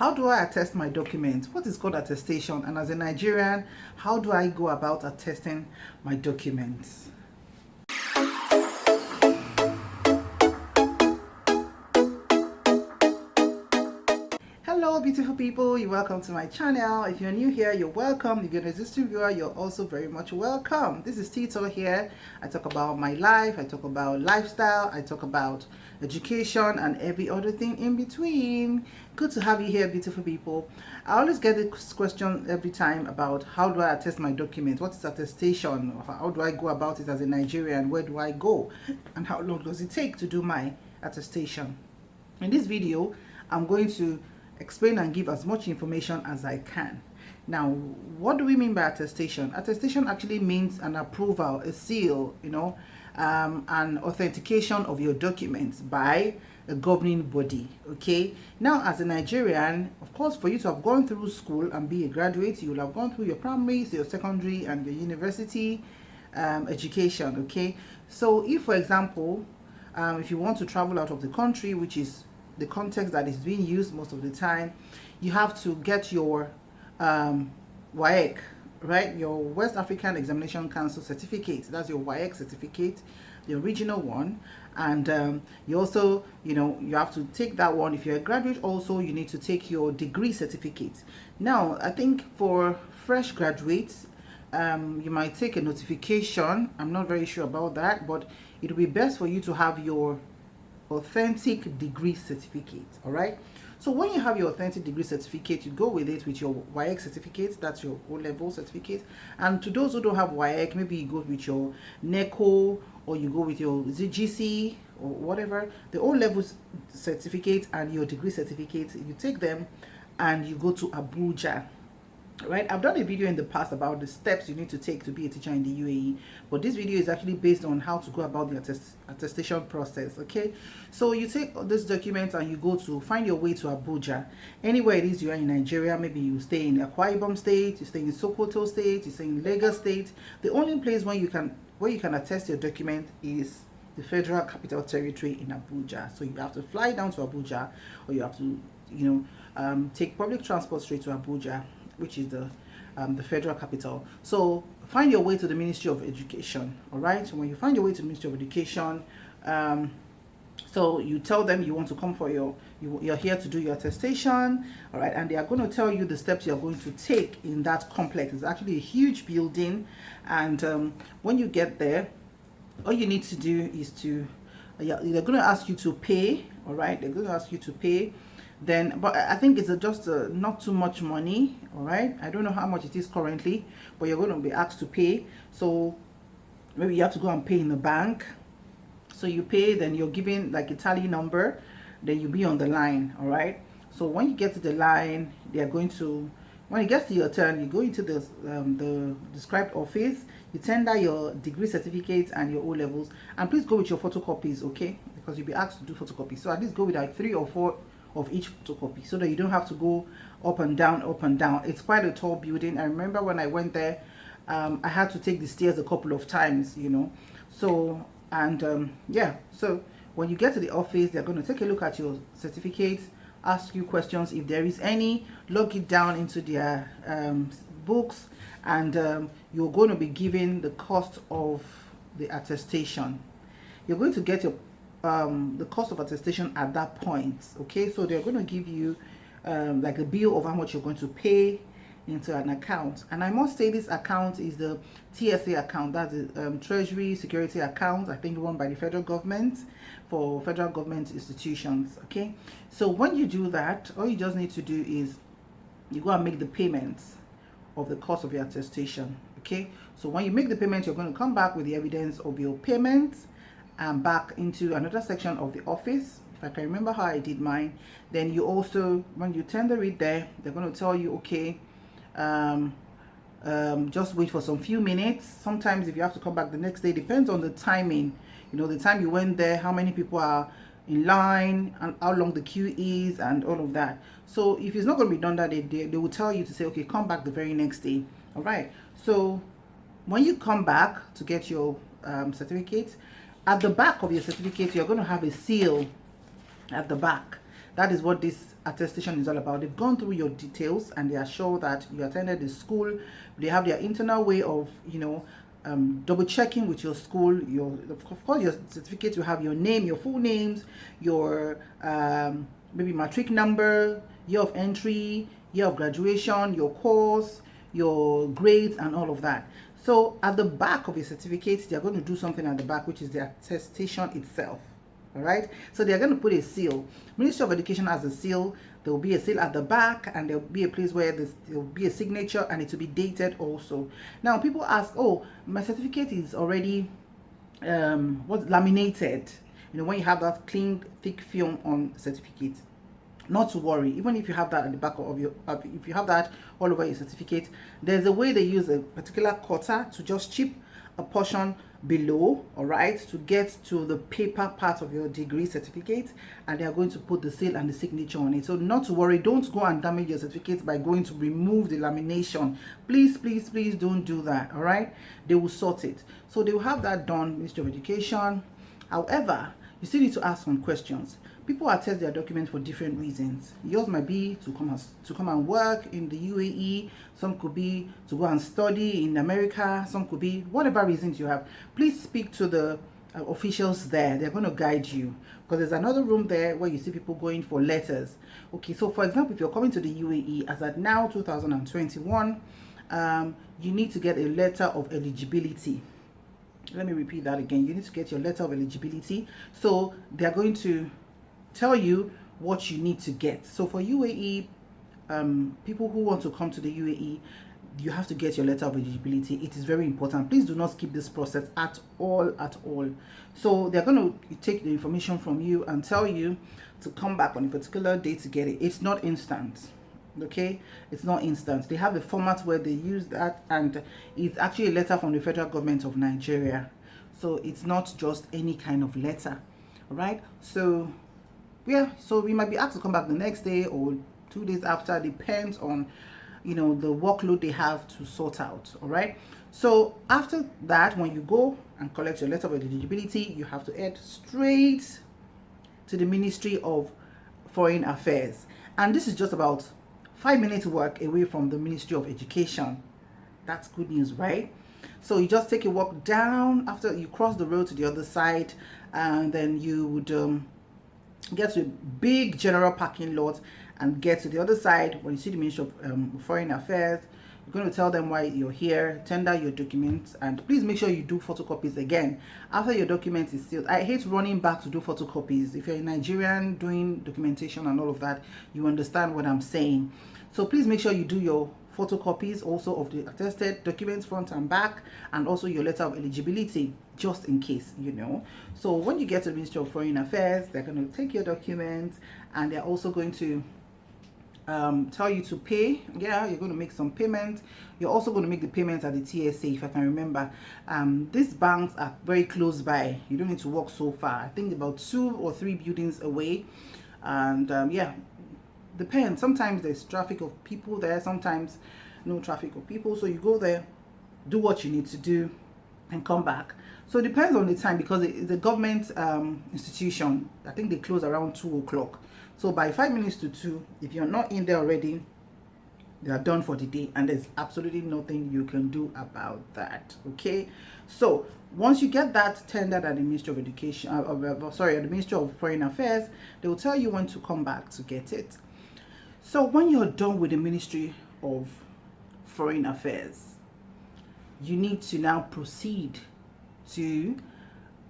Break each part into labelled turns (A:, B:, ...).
A: How do I attest my documents? What is called attestation? And as a Nigerian, how do I go about attesting my documents? Hello beautiful people, you're welcome to my channel. If you're new here, you're welcome. If you're an existing viewer, you're also very much welcome. This is Tito here. I talk about my life, I talk about lifestyle, I talk about education and every other thing in between. Good to have you here, beautiful people. I always get this question every time about how do I attest my documents? What is attestation? How do I go about it as a Nigerian? Where do I go? And how long does it take to do my attestation? In this video, I'm going to explain and give as much information as I can. Now, what do we mean by attestation? Attestation actually means an approval, a seal, an authentication of your documents by a governing body. Okay, now as a Nigerian, of course, for you to have gone through school and be a graduate, you will have gone through your primary, your secondary, and your university education. Okay, so if, for example, if you want to travel out of the country, which is the context that is being used most of the time, you have to get your WAEC, right? Your West African Examination Council certificate. That's your WAEC certificate, the original one. And you also, you have to take that one. If you're a graduate also, you need to take your degree certificate. Now, I think for fresh graduates, you might take a notification. I'm not very sure about that, but it will be best for you to have your authentic degree certificate. All right, so when you have your authentic degree certificate, you go with it with your WAEC certificate. That's your O-level certificate. And to those who don't have WAEC, maybe you go with your NECO, or you go with your ZGC or whatever, the O-level certificate and your degree certificate, you take them and you go to Abuja. Right, I've done a video in the past about the steps you need to take to be a teacher in the UAE, but this video is actually based on how to go about the attestation process. Okay, so you take this document and you go to find your way to Abuja. Anywhere it is you are in Nigeria, maybe you stay in Akwa Ibom State, you stay in Sokoto State, you stay in Lagos State. The only place where you can attest your document is the Federal Capital Territory in Abuja. So you have to fly down to Abuja, or you have to take public transport straight to Abuja, which is the federal capital. So find your way to the Ministry of Education. All right, so when you find your way to the Ministry of Education, so you tell them you want to come for you're here to do your attestation. All right, and they are going to tell you the steps you're going to take in that complex. It's actually a huge building, and when you get there, all you need to do is they're going to ask you to pay. All right, they're going to ask you to pay. Then, but I think it's just not too much money. All right, I don't know how much it is currently, but you're going to be asked to pay. So maybe you have to go and pay in the bank. So you pay, then you're given like a tally number, then you'll be on the line. All right, so when you get to the line, they are going to, when it gets to your turn, you go into the described office, you tender your degree certificates and your O-levels, and please go with your photocopies, okay, because you'll be asked to do photocopies. So at least go with like 3 or 4 of each photocopy, so that you don't have to go up and down, up and down. It's quite a tall building. I remember when I went there, I had to take the stairs a couple of times, so, and yeah, so when you get to the office, they're going to take a look at your certificates, ask you questions if there is any, log it down into their books, and you're going to be given the cost of the attestation. You're going to get your the cost of attestation at that point. Okay, so they're going to give you like a bill of how much you're going to pay into an account, and I must say this account is the TSA account. That's the Treasury Security account, I think run by the federal government for federal government institutions. Okay, so when you do that, all you just need to do is you go and make the payments of the cost of your attestation. Okay, so when you make the payment, you're going to come back with the evidence of your payments and back into another section of the office. If I can remember how I did mine, then you also, when you tender it there, they're going to tell you, okay, just wait for some few minutes. Sometimes if you have to come back the next day, depends on the timing, the time you went there, how many people are in line, and how long the queue is, and all of that. So if it's not going to be done that day, they will tell you to say, okay, come back the very next day. All right, so when you come back to get your certificate, at the back of your certificate, you're going to have a seal at the back. That is what this attestation is all about. They've gone through your details and they are sure that you attended the school. They have their internal way of, double checking with your school. Of course, your certificate will have your name, your full names, your maybe matric number, year of entry, year of graduation, your course, your grades, and all of that. So at the back of your certificate, they're going to do something at the back, which is the attestation itself. All right, so they're going to put a seal. Ministry of Education has a seal. There will be a seal at the back, and there will be a place where there will be a signature, and it will be dated also. Now people ask, oh, my certificate is already what's laminated, when you have that clean thick film on certificate. Not to worry, even if you have that at the back of your if you have that all over your certificate, there's a way they use a particular cutter to just chip a portion below, all right, to get to the paper part of your degree certificate, and they are going to put the seal and the signature on it. So not to worry, don't go and damage your certificate by going to remove the lamination. Please don't do that. All right, they will sort it. So they will have that done, Ministry of Education. However, you still need to ask some questions. People attest their documents for different reasons. Yours might be to come and work in the UAE. Some could be to go and study in America. Some could be whatever reasons you have. Please speak to the officials there. They're going to guide you, because there's another room there where you see people going for letters. Okay, so for example, if you're coming to the UAE as at now 2021, you need to get a letter of eligibility. Let me repeat that again. You need to get your letter of eligibility. So they're going to tell you what you need to get. So for UAE, people who want to come to the UAE, you have to get your letter of eligibility. It is very important. Please do not skip this process at all. So they're going to take the information from you and tell you to come back on a particular day to get it. It's not instant. Okay, it's not instant. They have a format where they use that, and it's actually a letter from the federal government of Nigeria. So it's not just any kind of letter. All right, so yeah, so we might be asked to come back the next day or 2 days after, depends on the workload they have to sort out. All right, so after that, when you go and collect your letter of eligibility, you have to head straight to the Ministry of Foreign Affairs, and this is just about 5 minutes walk away from the Ministry of Education. That's good news, right? So you just take a walk down after you cross the road to the other side, and then you would get to a big general parking lot and get to the other side. When you see the Ministry of Foreign Affairs, you're going to tell them why you're here, tender your documents, and please make sure you do photocopies again after your document is sealed. I hate running back to do photocopies. If you're a Nigerian doing documentation and all of that, you understand what I'm saying. So please make sure you do your photocopies also of the attested documents front and back, and also your letter of eligibility, just in case. So when you get to the Ministry of Foreign Affairs, they're going to take your documents, and they're also going to tell you to pay. Yeah, you're going to make some payment. You're also going to make the payment at the TSA, if I can remember. These banks are very close by. You don't need to walk so far. I think about 2 or 3 buildings away. And yeah, depends. Sometimes there's traffic of people there, sometimes no traffic of people. So you go there, do what you need to do, and come back. So it depends on the time, because it's a government institution. I think they close around 2 o'clock. So by 5 minutes to 2, if you're not in there already, they are done for the day, and there's absolutely nothing you can do about that. Okay, so once you get that tendered at the Ministry of Education, at the Ministry of Foreign Affairs, they will tell you when to come back to get it. So when you're done with the Ministry of Foreign Affairs, you need to now proceed to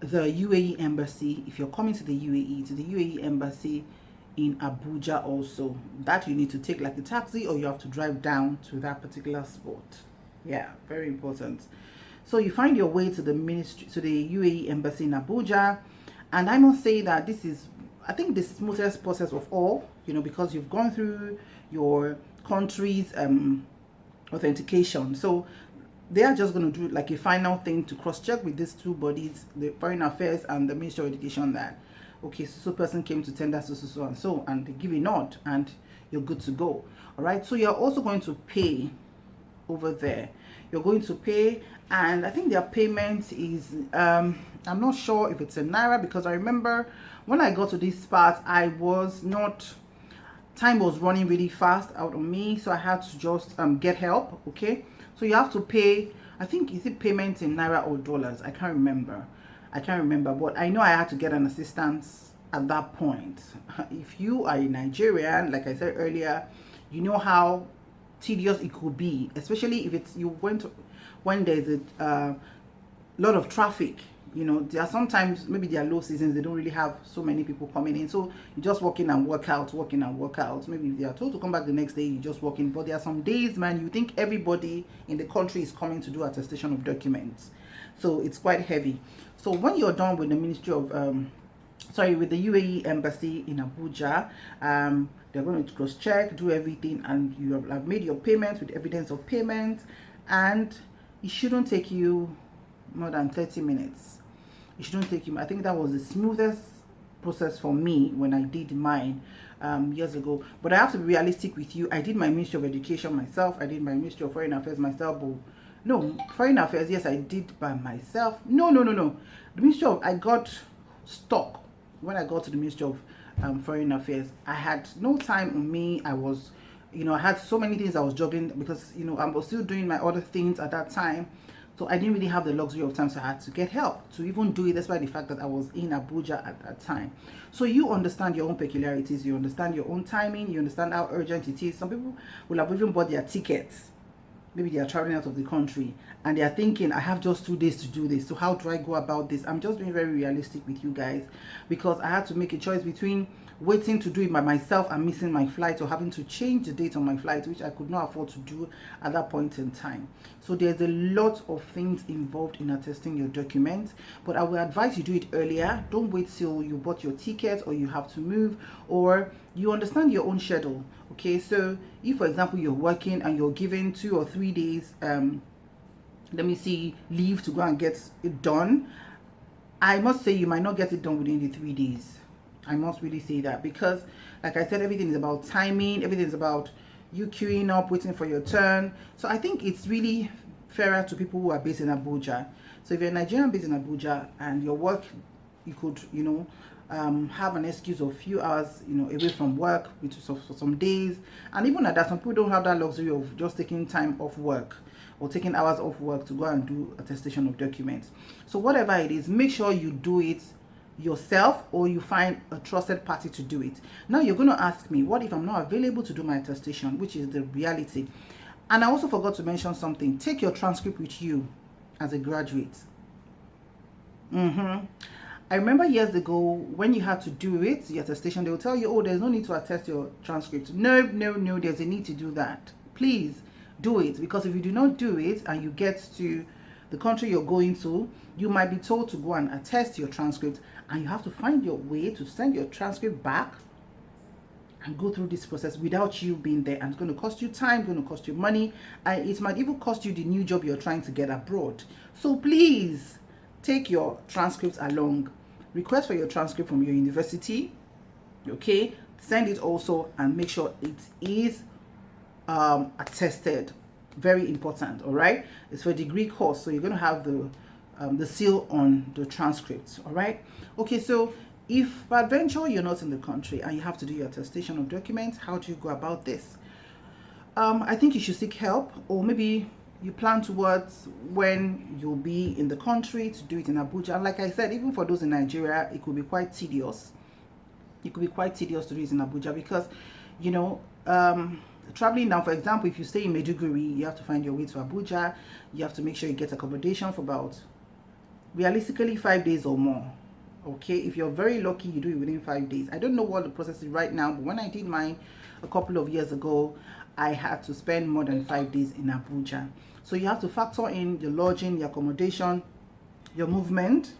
A: the UAE embassy. If you're coming to the UAE, to the UAE embassy in Abuja also. That you need to take like a taxi, or you have to drive down to that particular spot. Yeah, very important. So you find your way to the ministry, to the UAE embassy in Abuja, and I must say that this is, I think, the smoothest process of all, because you've gone through your country's authentication. So they are just going to do like a final thing to cross-check with these two bodies, the Foreign Affairs and the Ministry of Education, that okay, so person came to tender so and so, and they give a nod, and you're good to go. All right, so you're also going to pay over there. You're going to pay, and I think their payment is I'm not sure if it's in naira, because I remember when I got to this part, I was not, time was running really fast out on me, so I had to just get help. Okay, so you have to pay, I think, is it payment in naira or dollars? I can't remember, but I know I had to get an assistance at that point. If you are a Nigerian, like I said earlier, you know how tedious it could be, especially if it's, you went when there's a lot of traffic. You know, there are sometimes, maybe there are low seasons, they don't really have so many people coming in, so you just walk in and work out. Maybe if they are told to come back the next day, you just walk in. But there are some days, man, you think everybody in the country is coming to do attestation of documents, so it's quite heavy. So when you're done with the Ministry of with the UAE embassy in Abuja, they're going to cross check, do everything, and you have made your payment with evidence of payment, and it shouldn't take you more than 30 minutes. It shouldn't take you. I think that was the smoothest process for me when I did mine years ago. But I have to be realistic with you. I did my Ministry of Education myself. I did my Ministry of Foreign Affairs myself. But no, Foreign Affairs, yes, I did by myself. No. The Ministry of, I got stuck when I got to the Ministry of Foreign Affairs. I had no time on me. I was, I had so many things I was juggling, because I was still doing my other things at that time. So I didn't really have the luxury of time, so I had to get help to even do it, despite the fact that I was in Abuja at that time. So you understand your own peculiarities, you understand your own timing, you understand how urgent it is. Some people will have even bought their tickets. Maybe they are traveling out of the country and they are thinking, I have just 2 days to do this, so how do I go about this? I'm just being very realistic with you guys, because I had to make a choice between waiting to do it by myself and missing my flight, or having to change the date on my flight, which I could not afford to do at that point in time. So there's a lot of things involved in attesting your documents, but I will advise you do it earlier. Don't wait till you bought your ticket, or you have to move, or you understand your own schedule. Okay, so if, for example, you're working and you're given 2 or 3 days leave to go and get it done, I must say you might not get it done within the 3 days. I must really say that, because like I said, everything is about timing, everything is about you queuing up, waiting for your turn. So I think it's really fairer to people who are based in Abuja. So if you're a Nigerian based in Abuja and your work, you could have an excuse of a few hours away from work for some days. And even at that, some people don't have that luxury of just taking time off work or taking hours off work to go and do attestation of documents. So whatever it is, make sure you do it yourself, or you find a trusted party to do it. Now you're going to ask me, what if I'm not available to do my attestation, which is the reality? And I also forgot to mention something. Take your transcript with you as a graduate. I remember years ago when you had to do it, the attestation, they will tell you, oh, there's no need to attest your transcript. No, there's a need to do that. Please do it, because if you do not do it and you get to the country you're going to, you might be told to go and attest your transcript, and you have to find your way to send your transcript back and go through this process without you being there. And it's going to cost you time, going to cost you money, and it might even cost you the new job you're trying to get abroad. So please take your transcripts along. Request for your transcript from your university. Okay, send it also, and make sure it is attested. Very important. All right, it's for a degree course, so you're going to have the seal on the transcripts. All right. Okay, so if by adventure you're not in the country and you have to do your attestation of documents, how do you go about this? I think you should seek help, or maybe you plan towards when you'll be in the country to do it in Abuja. And like I said, even for those in Nigeria, it could be quite tedious. It could be quite tedious to do it in Abuja, because traveling now, for example, if you stay in Maiduguri, you have to find your way to Abuja. You have to make sure you get accommodation for about, realistically, 5 days or more. Okay, if you're very lucky, you do it within 5 days. I don't know what the process is right now, but when I did mine a couple of years ago, I had to spend more than 5 days in Abuja. So you have to factor in your lodging, your accommodation, your movement,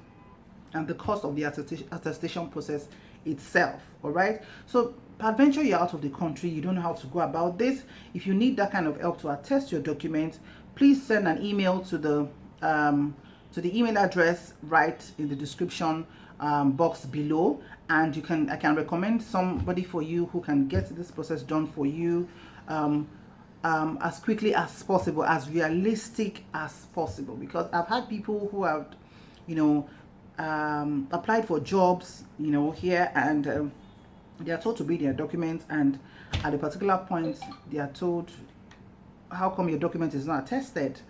A: and the cost of the attestation process itself. All right, so peradventure you're out of the country, you don't know how to go about this. If you need that kind of help to attest your documents, please send an email to the email address right in the description box below, and I can recommend somebody for you who can get this process done for you as quickly as possible, as realistic as possible, because I've had people who have, you know, applied for jobs, you know, here, and they are told to bring their documents, and at a particular point they are told, how come your document is not attested?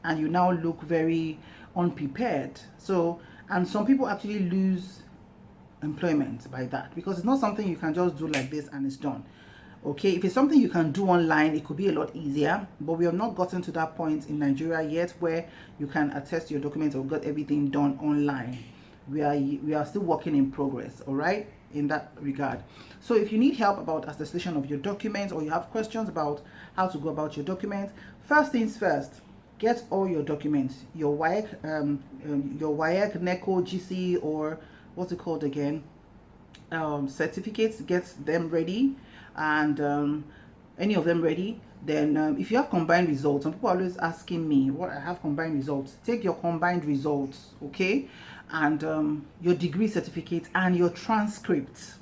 A: And you now look very unprepared. So, and some people actually lose employment by that, because it's not something you can just do like this and it's done. Okay, if it's something you can do online, it could be a lot easier, but we have not gotten to that point in Nigeria yet where you can attest your documents or get everything done online. We are still working in progress, all right, in that regard. So if you need help about attestation of your documents, or you have questions about how to go about your documents, first things first, get all your documents, your WAEC, NECO, GC, or what's it called again, certificates, get them ready, and any of them ready. Then if you have combined results, some people are always asking me, what I have combined results. Take your combined results, okay, and your degree certificate and your transcripts.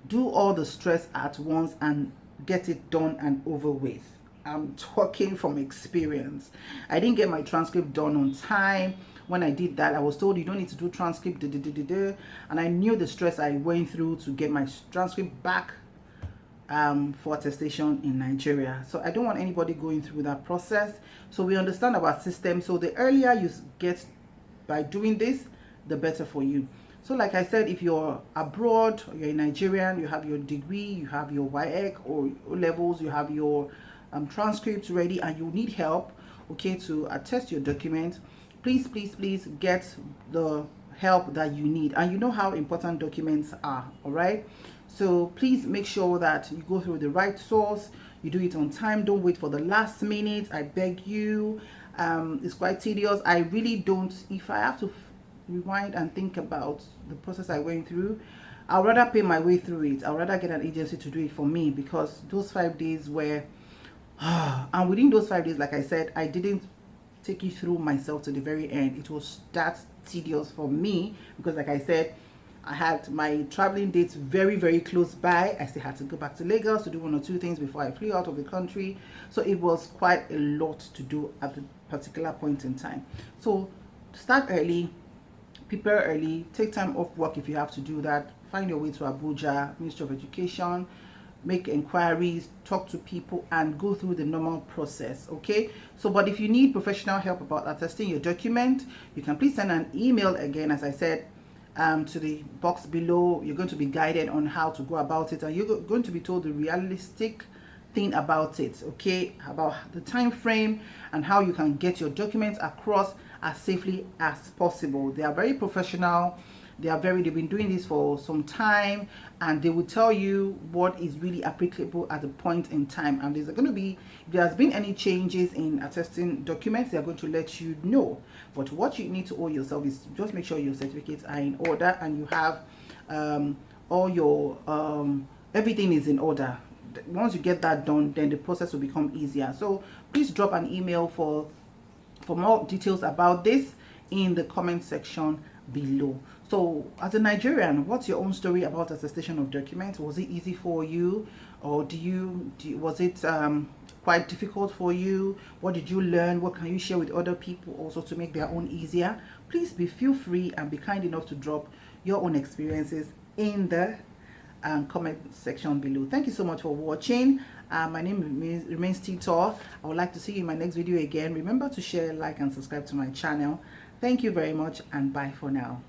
A: Do all the stress at once and get it done and over with. I'm talking from experience. I didn't get my transcript done on time. When I did that, I was told you don't need to do transcript, and I knew the stress I went through to get my transcript back for attestation in Nigeria. So I don't want anybody going through that process. So we understand our system. So the earlier you get by doing this, the better for you. So like I said, if you're abroad, you're a Nigerian, you have your degree, you have your WAEC or O levels, you have your transcripts ready, and you need help, okay, to attest your document, please get the help that you need. And you know how important documents are, all right? So please make sure that you go through the right source, you do it on time, don't wait for the last minute, I beg you. It's quite tedious. I really don't, if I have to rewind and think about the process I went through, I'd rather pay my way through it. I'd rather get an agency to do it for me, because those 5 days were and within those 5 days, like I said, I didn't take it through myself to the very end. It was that tedious for me, because like I said, I had my traveling dates very close by. I still had to go back to Lagos to do 1 or 2 things before I flew out of the country. So it was quite a lot to do at the particular point in time. So start early, prepare early, take time off work if you have to do that. Find your way to Abuja, Ministry of Education, make inquiries, talk to people, and go through the normal process, okay? So but if you need professional help about attesting your document, you can please send an email again, as I said, to the box below. You're going to be guided on how to go about it, and you're going to be told the realistic thing about it, okay, about the time frame and how you can get your documents across as safely as possible. They are very professional. They've been doing this for some time, and they will tell you what is really applicable at the point in time. And there's going to be, if there has been any changes in attesting documents, they're going to let you know. But what you need to owe yourself is just make sure your certificates are in order, and you have all your everything is in order. Once you get that done, then the process will become easier. So please drop an email for more details about this in the comment section below. So as a Nigerian, what's your own story about attestation of documents? Was it easy for you, or was it quite difficult for you? What did you learn? What can you share with other people also to make their own easier? Please feel free and be kind enough to drop your own experiences in the comment section below. Thank you so much for watching. My name remains Titor. I would like to see you in my next video again. Remember to share, like, and subscribe to my channel. Thank you very much, and bye for now.